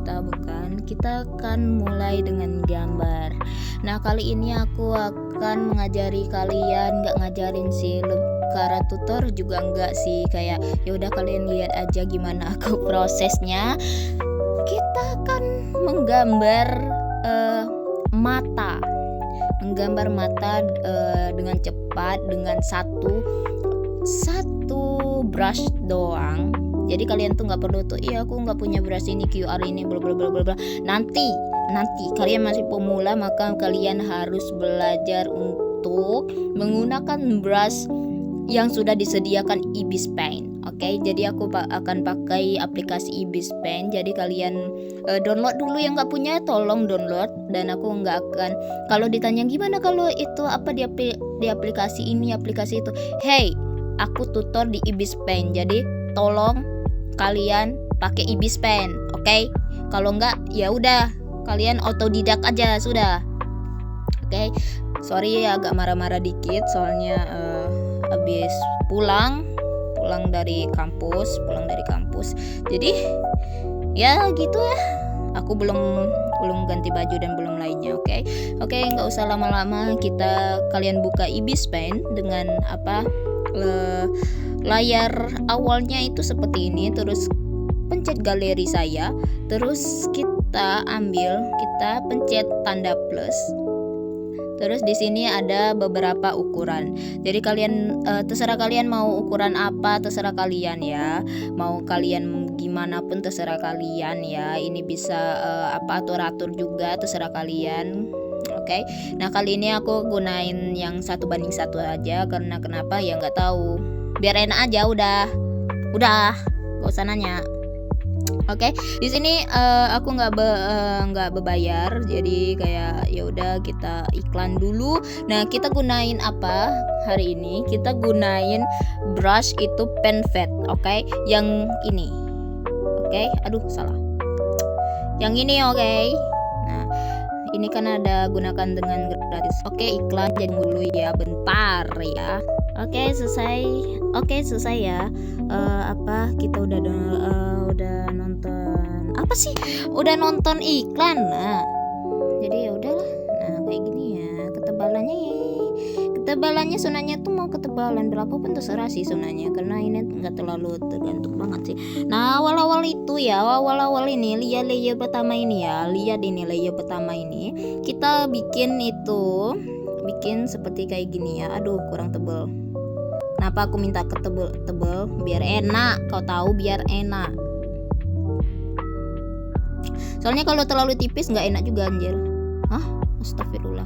kita bukan. Kita akan mulai dengan gambar. Nah, kali ini aku akan mengajari kalian, nggak ngajarin sih, karena tutor juga enggak sih, kayak ya udah kalian lihat aja gimana aku prosesnya. Kita akan menggambar mata dengan cepat dengan satu brush doang. Jadi kalian tuh nggak perlu tuh, iya aku nggak punya brush ini, QR ini, bla bla bla bla bla. Nanti kalian masih pemula, maka kalian harus belajar untuk menggunakan brush yang sudah disediakan Ibis Paint. Oke, jadi aku akan pakai aplikasi Ibis Paint. Jadi kalian download dulu, yang nggak punya tolong download. Dan aku nggak akan, kalau ditanya gimana kalau itu apa di aplikasi ini, aplikasi itu, hey, aku tutor di Ibis Paint. Jadi tolong kalian pakai Ibis Paint, oke? Kalau nggak ya udah kalian otodidak aja sudah. Oke. Sorry agak marah-marah dikit soalnya habis pulang dari kampus. Jadi ya gitu ya. Aku belum ganti baju dan belum lainnya, oke, nggak usah lama-lama. Kalian buka Ibis Paint dengan layar awalnya itu seperti ini, terus pencet galeri saya, terus kita pencet tanda plus. Terus di sini ada beberapa ukuran. Jadi kalian terserah kalian mau ukuran apa, terserah kalian ya. Mau kalian gimana pun terserah kalian ya. Ini bisa atur-atur juga, terserah kalian. Oke. Nah, kali ini aku gunain yang 1:1 aja, karena kenapa ya nggak tahu. Biar enak aja udah. Gak usah nanya. Oke, di sini aku nggak berbayar, jadi kayak ya udah kita iklan dulu. Nah, kita gunain apa hari ini? Kita gunain brush itu Penfed, oke? Yang ini, oke? Aduh salah. Yang ini, oke? Nah, ini kan ada gunakan dengan gratis. Oke, iklan jadi dulu ya, bentar ya. Oke, selesai ya. Kita udah nonton apa sih? Udah nonton iklan. Nah, jadi ya udahlah. Nah, kayak gini ya. Ketebalannya sunanya tuh mau ketebalan berapapun terserah sih sunanya, karena ini nggak terlalu tergantung banget sih. Nah, awal-awal ini lihat layer pertama ini ya. Lihat ini layer pertama ini. Kita bikin seperti kayak gini ya. Aduh, kurang tebel. Kenapa aku minta tebel? Biar enak, kau tahu, biar enak. Soalnya kalau terlalu tipis nggak enak juga anjir. Astagfirullah.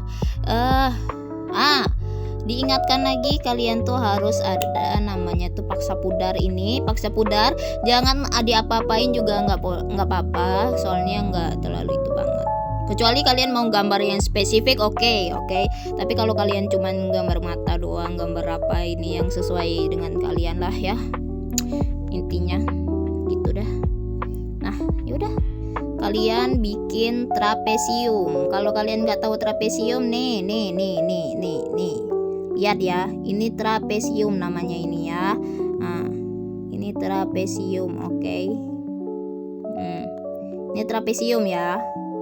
Diingatkan lagi, kalian tuh harus ada namanya tuh paksa pudar. Jangan apa-apain juga nggak apa-apa, soalnya nggak terlalu itu banget. Kecuali kalian mau gambar yang spesifik, oke. Tapi kalau kalian cuman gambar mata doang, gambar apa ini yang sesuai dengan kalian lah ya. Intinya gitu dah. Nah, yaudah. Kalian bikin trapesium. Kalau kalian nggak tahu trapesium, nih. Lihat ya, ini trapesium namanya ini ya. Nah, ini trapesium, oke. Ini trapesium ya.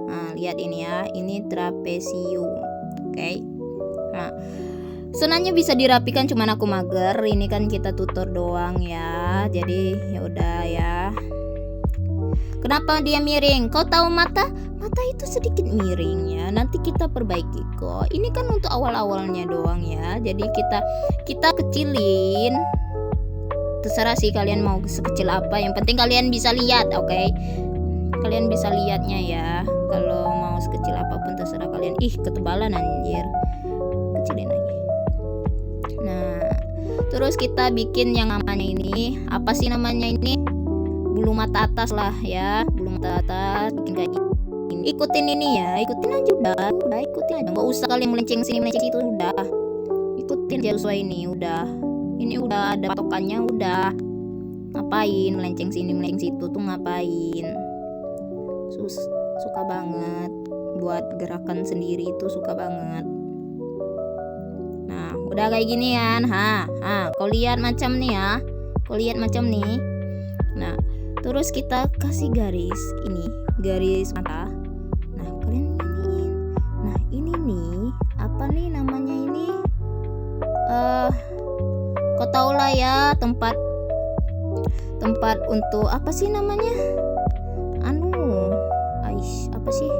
Nah, lihat ini ya, ini trapesium, oke. Nah, senangnya bisa dirapikan, cuman aku mager. Ini kan kita tutor doang ya, jadi ya udah ya. Kenapa dia miring? Kau tahu mata itu sedikit miring ya. Nanti kita perbaiki kok. Ini kan untuk awal-awalnya doang ya. Jadi kita kecilin. Terserah sih kalian mau sekecil apa. Yang penting kalian bisa lihat, oke? Kalian bisa lihatnya ya. Kalau mau sekecil apapun terserah kalian. Ketebalan anjir. Kecilin lagi. Nah, terus kita bikin yang namanya ini. Apa sih namanya ini? Bulu mata atas lah ya. Bulu mata atas bikin kayak gini. Ikutin ini ya. Ikutin aja udah ikutin aja. Enggak usah kalian melenceng sini melenceng situ, udah. Ikutin aja sesuai ini udah. Ini udah ada patokannya udah. Ngapain melenceng sini melenceng situ tuh ngapain? Suka banget buat gerakan sendiri itu, suka banget. Nah, udah kayak gini kan. Kau lihat macam nih ya. Nah, Terus kita kasih garis ini, garis mata. Nah kalian iniin. Nah ini nih apa nih namanya ini? Kau tau lah ya, tempat untuk apa sih namanya? Apa sih?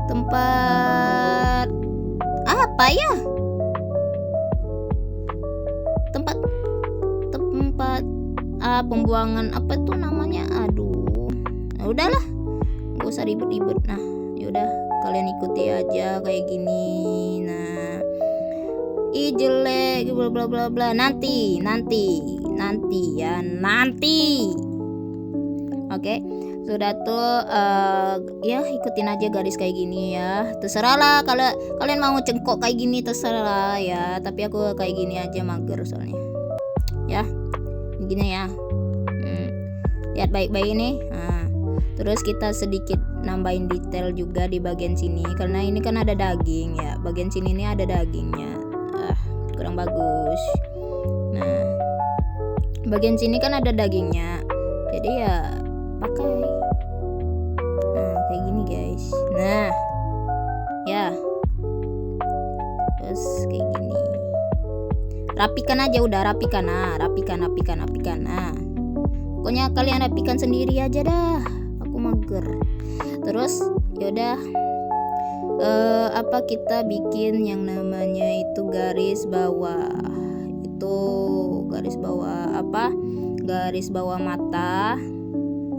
Tempat apa ya? Tempat pembuangan apa tuh namanya? Aduh. Nah, udahlah. Gak usah ribet-ribet. Nah, yaudah kalian ikuti aja kayak gini. Nah, jelek bla bla bla bla. Nanti ya, nanti. Oke. Sudah tuh ya ikutin aja garis kayak gini ya. Terserah lah kalau kalian mau cengkok kayak gini, terserah ya. Tapi aku kayak gini aja, mager soalnya. Ya. Gini ya. Lihat baik-baik ini. Nah, terus kita sedikit nambahin detail juga di bagian sini karena ini kan ada daging ya. Bagian sini ini ada dagingnya. Kurang bagus. Nah, bagian sini kan ada dagingnya. Jadi ya pakai. Nah, kayak gini guys. Nah, ya. Terus kayak gini. Rapikan aja udah, rapikan. Nah. Pokoknya kalian rapikan sendiri aja dah. Aku mager. Terus yaudah kita bikin yang namanya itu garis bawah. Itu garis bawah apa? Garis bawah mata.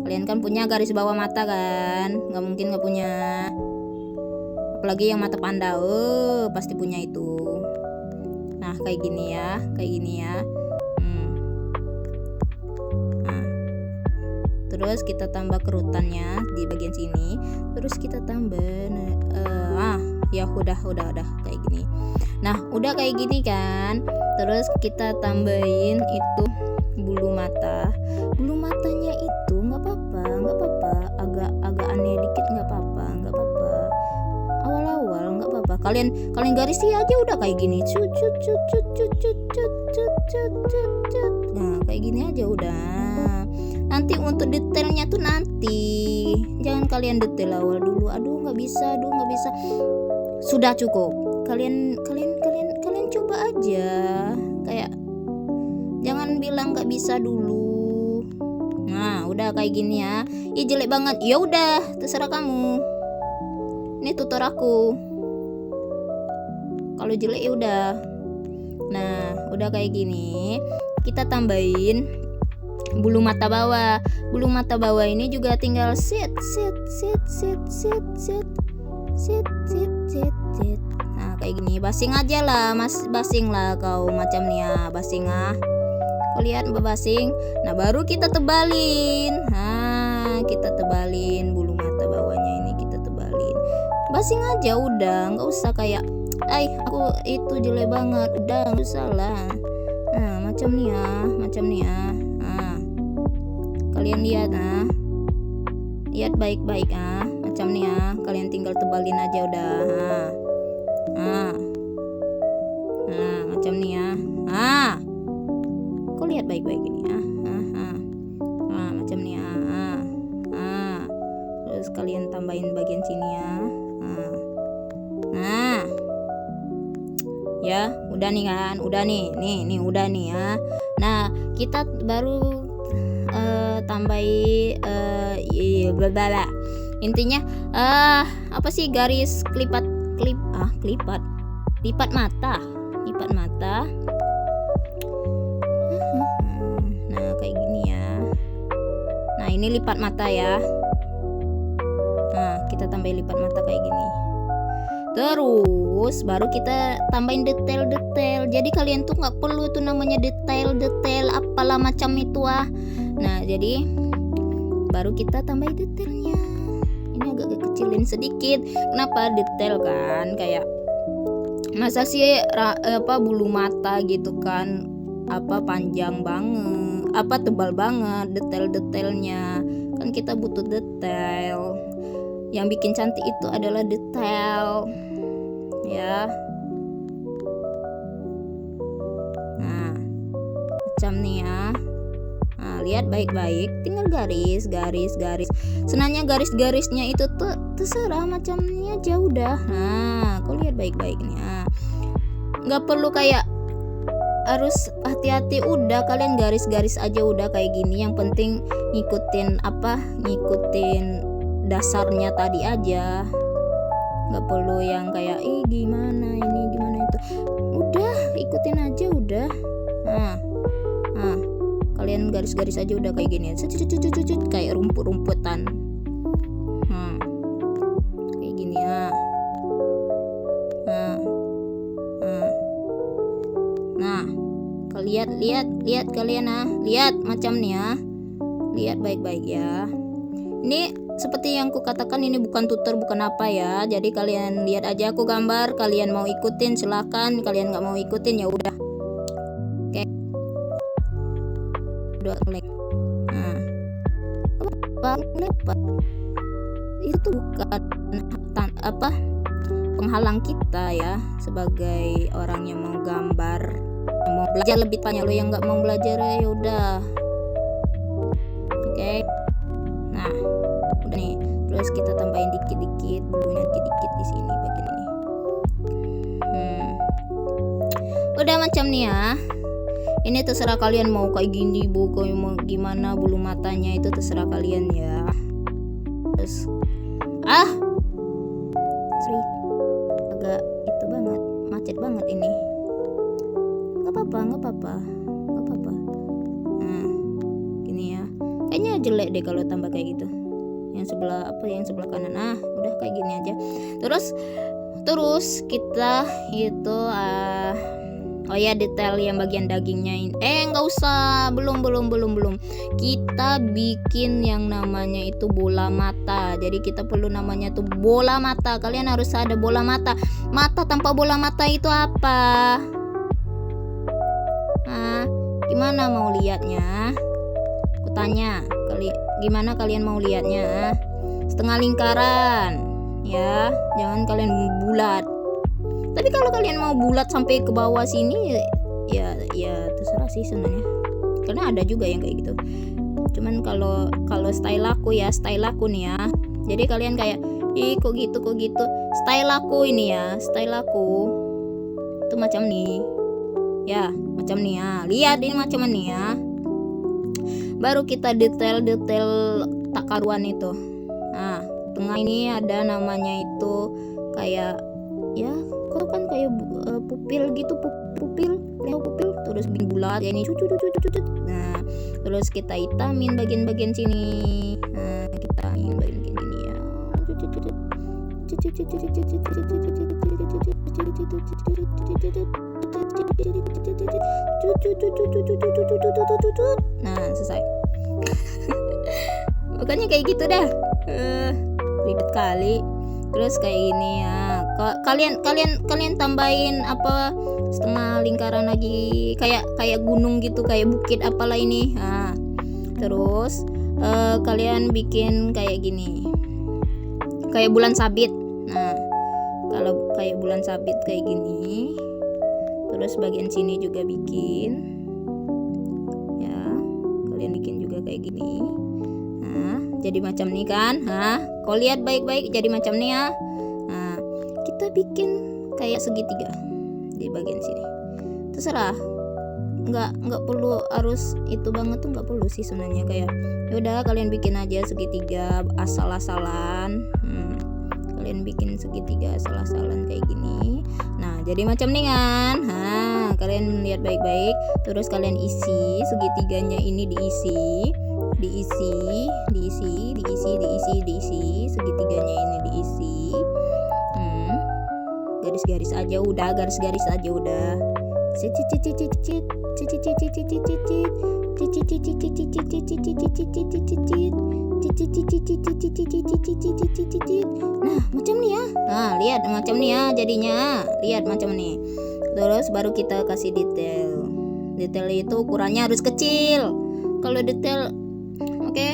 Kalian kan punya garis bawah mata kan? Nggak mungkin nggak punya. Apalagi yang mata panda. Pasti punya itu. Nah, kayak gini ya. Nah. Terus kita tambah kerutannya di bagian sini. Terus kita tambah ya udah kayak gini. Nah, udah kayak gini kan. Terus kita tambahin itu bulu mata. Bulu matanya itu nggak apa-apa. Agak aneh dikit nggak apa-apa. Awal-awal nggak apa-apa. Kalian garisi aja udah kayak gini. Nah, kayak gini aja udah. Nanti untuk detailnya tuh nanti. Jangan kalian detail awal dulu. Aduh nggak bisa. Sudah cukup. Kalian coba aja. Kayak jangan bilang nggak bisa dulu. Nah, udah kayak gini ya. Ih, jelek banget. Ya udah, terserah kamu. Ini tutor aku. Kalau jelek ya udah. Nah, udah kayak gini. Kita tambahin bulu mata bawah. Bulu mata bawah ini juga tinggal set. Nah, kayak gini. Basing aja lah, basing lah kau macam nih ya, basing Kau lihat basing. Nah, baru kita tebalin. Nah, kita tebalin bulu mata bawahnya ini, kita tebalin. Basing aja udah, nggak usah kayak aku itu jelek banget. Udah, nggak usah lah. Nah, macam nih ya. Nah, kalian lihat lihat baik-baik macam nih ya. Kalian tinggal tebalin aja udah. Nah, macam nih ya. Kau lihat baik-baik ini ya. Nah, macam nih ya. Terus kalian tambahin bagian sini ya. Nah. Ya, udah nih kan? Udah nih. Nih udah nih ya. Nah, kita baru tambahi intinya apa sih garis lipat mata. Nah, kayak gini ya. Nah, ini lipat mata ya. Nah, kita tambahin lipat mata kayak gini. Terus baru kita tambahin detail. Jadi kalian tuh nggak perlu tuh namanya detail apalah macam itu Nah, jadi baru kita tambahin detailnya. Ini agak kecilin sedikit. Kenapa detail kan? Kayak masa sih bulu mata gitu kan? Panjang banget, tebal banget detailnya. Kan kita butuh detail. Yang bikin cantik itu adalah detail. Ya. Nah, macam nih ya. Nah, lihat baik-baik, tinggal garis. Sebenarnya garis-garisnya itu tuh terserah macamnya aja udah. Nah, kau lihat baik-baiknya. Nggak perlu kayak harus hati-hati, udah kalian garis-garis aja udah kayak gini. Yang penting ngikutin dasarnya tadi aja. Nggak perlu yang kayak gimana ini gimana itu. Udah ikutin aja udah. Nah, kalian garis-garis aja udah kayak gini. Kayak rumput-rumputan. Kayak gini ya. Nah, kalian lihat kalian lihat macam nih ya. Lihat baik-baik ya. Ini seperti yang ku katakan, ini bukan tutor, bukan apa ya. Jadi kalian lihat aja aku gambar, kalian mau ikutin silakan, kalian nggak mau ikutin ya udah. Oke. Udah klik. Nah. Apa? Itu bukan penghalang kita ya sebagai orang yang mau gambar, mau belajar lebih banyak. Lo yang nggak mau belajar ya udah. Oke. Nah, udah nih. Terus kita tambahin dikit-dikit, bulunya dikit-dikit di sini bagian ini. Udah macam nih ya. Ini terserah kalian mau kayak gini, mau gimana bulu matanya itu terserah kalian ya. Terus sorry, agak itu banget, macet banget ini. Nggak apa-apa. Nah, gini ya. Kayaknya jelek deh kalau tambah kayak gitu. Yang sebelah kanan. Udah kayak gini aja. Terus kita itu oh ya, detail yang bagian dagingnya ini. Nggak usah, belum. Kita bikin yang namanya itu bola mata. Jadi kita perlu namanya tuh bola mata. Kalian harus ada bola mata. Mata tanpa bola mata itu apa? Gimana mau lihatnya? Kutanya, gimana kalian mau lihatnya? Setengah lingkaran, ya. Jangan kalian bulat. Tapi kalau kalian mau bulat sampai ke bawah sini, ya terserah sih sebenarnya. Karena ada juga yang kayak gitu. Cuman kalau style aku nih ya. Jadi kalian kayak, kok gitu. Style aku ini ya, itu macam nih. Ya, macam nih ya. Lihat ini macam nih ya. Baru kita detail takaruan itu. Nah, tengah ini ada namanya itu kayak ya, kau kan kayak pupil gitu, pupil terus bikin bulat ya ini. Nah, terus kita hitamin bagian-bagian sini. Nah, kita hitamin bagian sini ya. Nah, selesai. Makanya kayak gitu dah. Ribet kali. Terus kayak gini ya. Kalian tambahin setengah lingkaran lagi, kayak gunung gitu, kayak bukit apalah ini. Nah, terus kalian bikin kayak gini. Kayak bulan sabit. Nah, kalau kayak bulan sabit kayak gini. Terus bagian sini juga bikin. Ya, kalian bikin juga kayak gini. Nah, jadi macam nih kan. Kau lihat baik-baik jadi macam nih ya. Nah, kita bikin kayak segitiga di bagian sini. Terserah. Nggak perlu harus itu banget tuh, nggak perlu sih sebenarnya. Kayak yaudah kalian bikin aja segitiga asal-asalan. Kalian bikin segitiga asal-asalan kayak gini. Nah, jadi macam nih kan. Kalian lihat baik-baik. Terus kalian isi segitiganya ini, diisi. Segitiganya ini diisi. Garis-garis aja udah. Nah, macam nih ya. Nah, lihat macam nih ya jadinya. Lihat macam nih. Terus baru kita kasih detail. Detail itu ukurannya harus kecil. Kalau detail oke.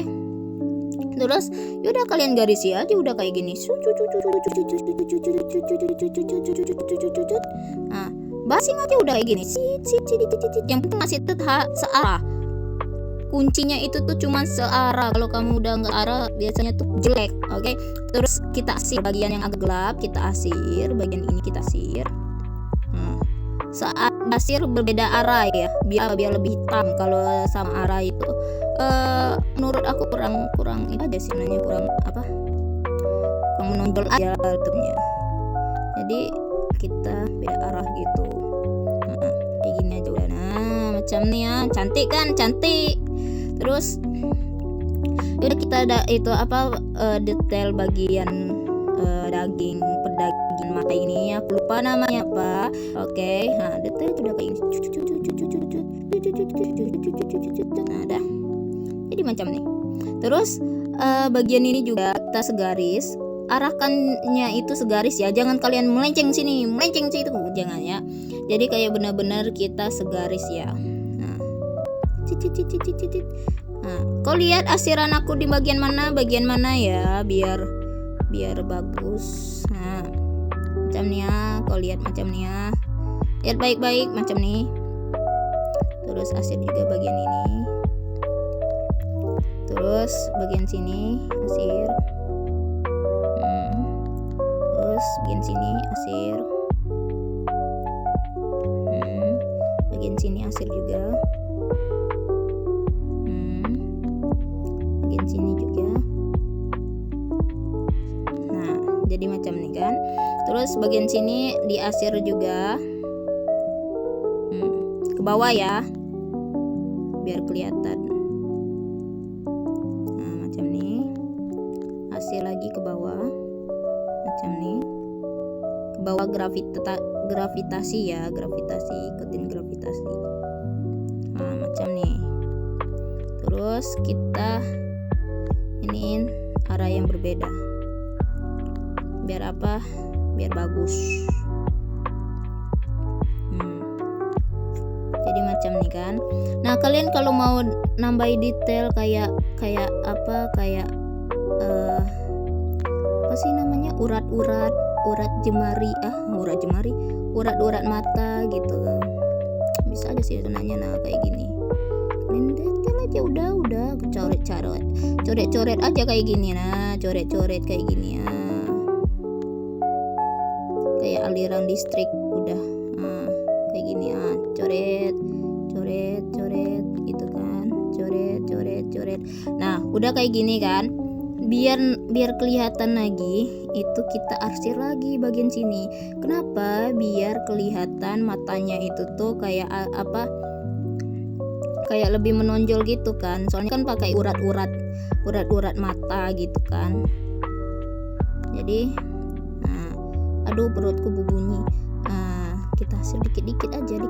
Terus yaudah kalian garisi aja udah kayak gini. Nah, basing aja udah kayak gini. Yang penting masih tetap searah. kuncinya itu tuh cuma searah. Kalau kamu udah nggak arah biasanya tuh jelek. Oke. Terus kita asir bagian yang agak gelap, kita asir bagian ini, kita asir. Saat asir berbeda arah ya, biar lebih hitam. Kalau sama arah itu menurut aku kurang itu aja sih, nanya kurang menonjol aja tentunya. Jadi kita beda arah gitu. Kayak gini aja udah. Nah, macam nih ya, cantik kan, cantik. Terus udah kita ada itu detail bagian daging mata ini ya, aku lupa namanya apa. Oke, nah detail udah kayak ini. Nah, dah. Jadi macam nih. Terus bagian ini juga kita segaris. Arahkannya itu segaris ya, jangan kalian melenceng sini, melenceng situ, jangan ya. Jadi kayak benar-benar kita segaris ya. Nah, kau lihat asiran aku di bagian mana ya, biar bagus. Nah, macam nih ya, kau lihat macam nih ya. Lihat baik-baik macam nih. Terus asir juga bagian ini. Terus bagian sini asir. Terus bagian sini asir. Bagian sini asir juga. Bagian sini juga. Nah, jadi macam ini kan. Terus bagian sini diasir juga. Ke bawah ya, biar kelihatan. Nah, macam ini. Asir lagi ke bawah. Macam nih, ke bawah gravitasi ya, ikutin gravitasi. Nah, macam nih. Terus kita iniin arah yang berbeda. Biar apa? Biar bagus. Jadi macam nih kan. Nah, kalian kalau mau nambahin detail kayak apa sih namanya, urat jemari, urat mata gitu, bisa aja sih sebenarnya. Nah, kayak gini kalian detail aja, udah coret aja kayak gini. Nah, coret kayak gini ya, kayak aliran listrik udah. Nah, kayak gini ya, coret gitu kan, coret. Nah, udah kayak gini kan. Biar kelihatan lagi, itu kita arsir lagi bagian sini. Kenapa? Biar kelihatan matanya itu tuh kayak kayak lebih menonjol gitu kan. Soalnya kan pakai urat mata gitu kan. Jadi, nah, aduh perutku berbunyi. Kita hasil dikit-dikit aja. Nah,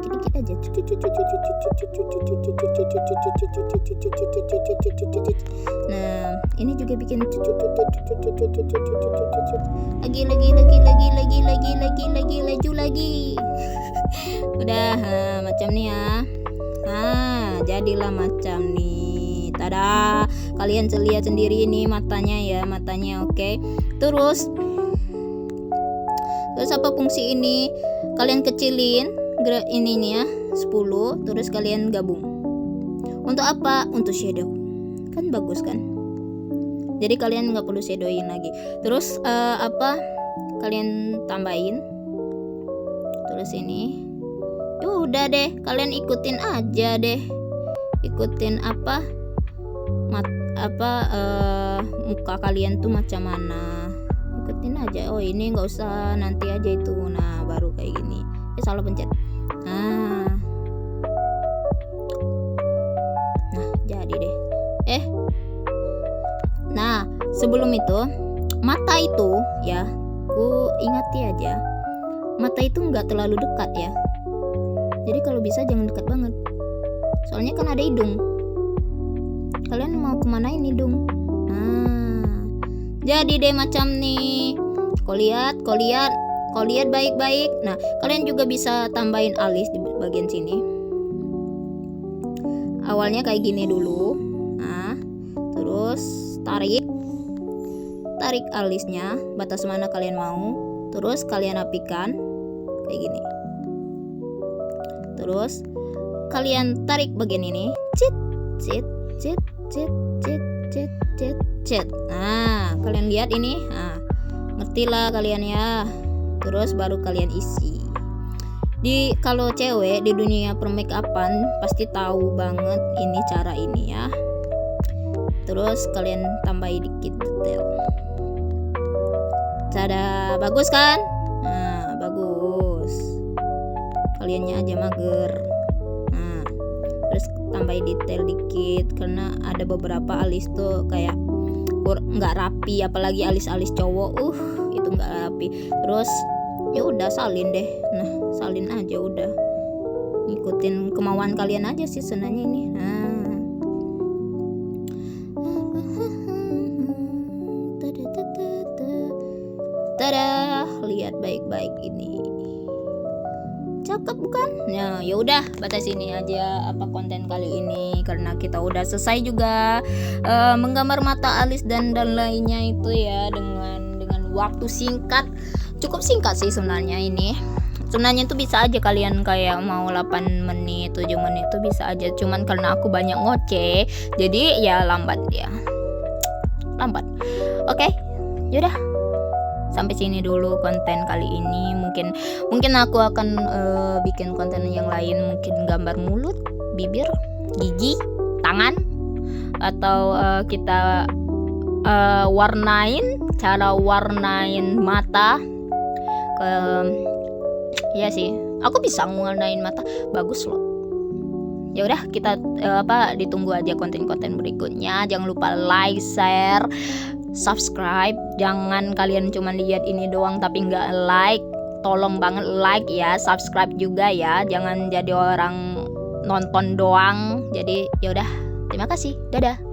ini juga bikin lagi. Udah, macam nih ya. Jadilah macam nih. Tada, kalian lihat sendiri nih matanya, oke. Terus apa fungsi ini? Kalian kecilin ini nih ya, 10, terus kalian gabung. Untuk apa? Untuk shadow. Kan bagus kan? Jadi kalian nggak perlu shadowin lagi. Terus kalian tambahin. Terus ini. Udah deh, kalian ikutin aja deh. Ikutin muka kalian tuh macam mana. Ikutin aja. Oh, ini nggak usah, nanti aja itu. Nah, baru kayak gini. Salah pencet. Nah, jadi deh. Nah, sebelum itu mata itu ya, ku ingati aja, mata itu nggak terlalu dekat ya. Jadi kalau bisa jangan dekat banget. Soalnya kan ada hidung. Kalian mau kemana ini hidung? Nah, jadi deh macam nih. Kau lihat baik-baik. Nah, kalian juga bisa tambahin alis di bagian sini. Awalnya kayak gini dulu. Nah, terus tarik alisnya batas mana kalian mau. Terus kalian apikan kayak gini. Terus kalian tarik bagian ini. cet cet cet cet cet cet. Nah, kalian lihat ini, nah, ngertilah kalian ya. Terus baru kalian isi. Kalau cewek di dunia permakeupan pasti tahu banget ini cara ini ya. Terus kalian tambahin dikit detail. Tada, bagus kan? Nah, bagus. Kaliannya aja mager. Nah, terus tambahin detail dikit karena ada beberapa alis tuh kayak nggak rapi, apalagi alis-alis cowok. Itu nggak rapi. Terus ya udah salin deh. Nah, salin aja udah. Ngikutin kemauan kalian aja sih sebenarnya ini. Nah. Tada, lihat baik-baik ini. Cakep bukan? Nah, ya udah batas ini aja apa konten kali ini karena kita udah selesai juga menggambar mata alis dan lainnya itu ya dengan waktu singkat. Cukup singkat sih sebenarnya ini. Sebenarnya itu bisa aja kalian kayak mau 8 menit, 7 menit itu bisa aja. Cuman karena aku banyak ngoceh, jadi ya lambat ya. Lambat. Oke. Yaudah. Sampai sini dulu konten kali ini. Mungkin aku akan bikin konten yang lain, mungkin gambar mulut, bibir, gigi, tangan, atau kita cara warnain mata. Ya sih, aku bisa ngewarnain mata, bagus loh. Ya udah kita ditunggu aja konten-konten berikutnya. Jangan lupa like, share, subscribe. Jangan kalian cuma lihat ini doang tapi nggak like. Tolong banget like ya, subscribe juga ya. Jangan jadi orang nonton doang. Jadi ya udah, terima kasih. Dadah.